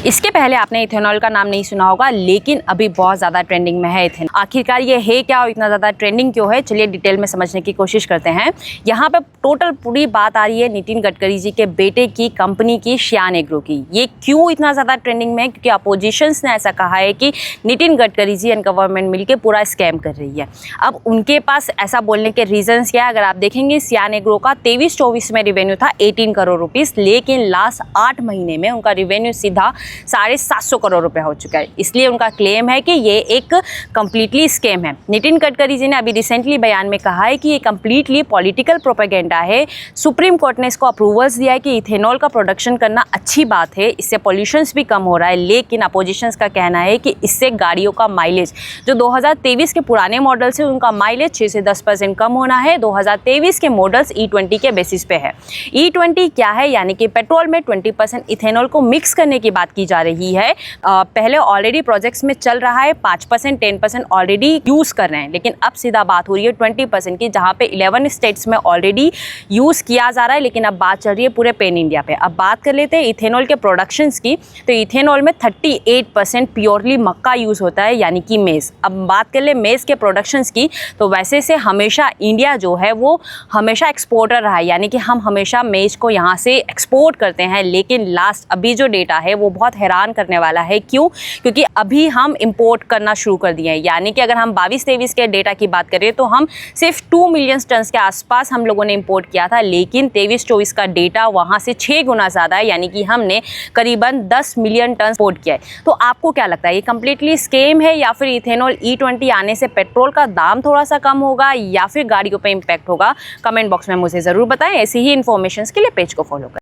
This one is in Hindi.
इसके पहले आपने इथेनॉल का नाम नहीं सुना होगा, लेकिन अभी बहुत ज़्यादा ट्रेंडिंग में है इथेनॉल। आखिरकार ये है क्या और इतना ज़्यादा ट्रेंडिंग क्यों है, चलिए डिटेल में समझने की कोशिश करते हैं। यहाँ पे टोटल पूरी बात आ रही है नितिन गडकरी जी के बेटे की कंपनी की श्यान एग्रो की। ये क्यों इतना ज़्यादा ट्रेंडिंग में है, क्योंकि अपोजिशंस ने ऐसा कहा है कि नितिन गडकरी जी एंड गवर्नमेंट मिलकर पूरा स्कैम कर रही है। अब उनके पास ऐसा बोलने के रीजंस क्या है, अगर आप देखेंगे श्यान एग्रो का 23-24 में रेवेन्यू था 18 करोड़ रुपीज़, लेकिन लास्ट 8 महीने में उनका रेवेन्यू सीधा 750 करोड़ रुपए हो चुका है। इसलिए उनका क्लेम है कि ये एक कंप्लीटली स्कैम है। नितिन गडकरी जी ने अभी रिसेंटली बयान में कहा है कि ये कंप्लीटली पॉलिटिकल प्रोपेगेंडा है। सुप्रीम कोर्ट ने इसको अप्रूवल्स दिया है कि इथेनॉल का प्रोडक्शन करना अच्छी बात है, इससे पॉल्यूशंस भी कम हो रहा है, लेकिन अपोजिशंस का कहना है कि इससे गाड़ियों का माइलेज जो 2023 के पुराने मॉडल्स है उनका माइलेज 6 से 10% कम होना है। 2023 के मॉडल्स E20 के बेसिस पे है। E20 क्या है, यानी कि पेट्रोल में 20% इथेनॉल को मिक्स करने की बात की जा रही है। पहले ऑलरेडी प्रोजेक्ट्स में चल रहा है, 5% 10% ऑलरेडी यूज़ कर रहे हैं, लेकिन अब सीधा बात हो रही है 20% की, जहाँ पे 11 स्टेट्स में ऑलरेडी यूज़ किया जा रहा है, लेकिन अब बात चल रही है पूरे पैन इंडिया पे। अब बात कर लेते हैं इथेनॉल के प्रोडक्शंस की। तो इथेनॉल में 38% प्योरली मक्का यूज़ होता है, यानी कि मेज़। अब बात कर ले मेज़ के प्रोडक्शंस की, तो वैसे से हमेशा इंडिया जो है वो हमेशा एक्सपोर्टर रहा है, यानी कि हम हमेशा मेज़ को यहाँ से एक्सपोर्ट करते हैं। लेकिन लास्ट अभी जो डेटा है वो बहुत हैरान करने वाला है। क्यों? क्योंकि अभी हम इंपोर्ट करना शुरू कर दिए हैं। यानी कि अगर हम 22-23 के डेटा की बात करें तो हम सिर्फ 2 मिलियन टन के आसपास हम लोगों ने इंपोर्ट किया था, लेकिन 23-24 का डेटा वहाँ से 6 गुना ज़्यादा है, यानी कि हमने करीबन 10 मिलियन टन इंपोर्ट किया है। तो आपको क्या लगता है, ये कंप्लीटली स्कैम है या फिर इथेनॉल E20 आने से पेट्रोल का दाम थोड़ा सा कम होगा या फिर गाड़ियों पर इम्पैक्ट होगा? कमेंट बॉक्स में मुझे ज़रूर बताएं। ऐसी ही इन्फॉर्मेशन के लिए पेज को फॉलो करें।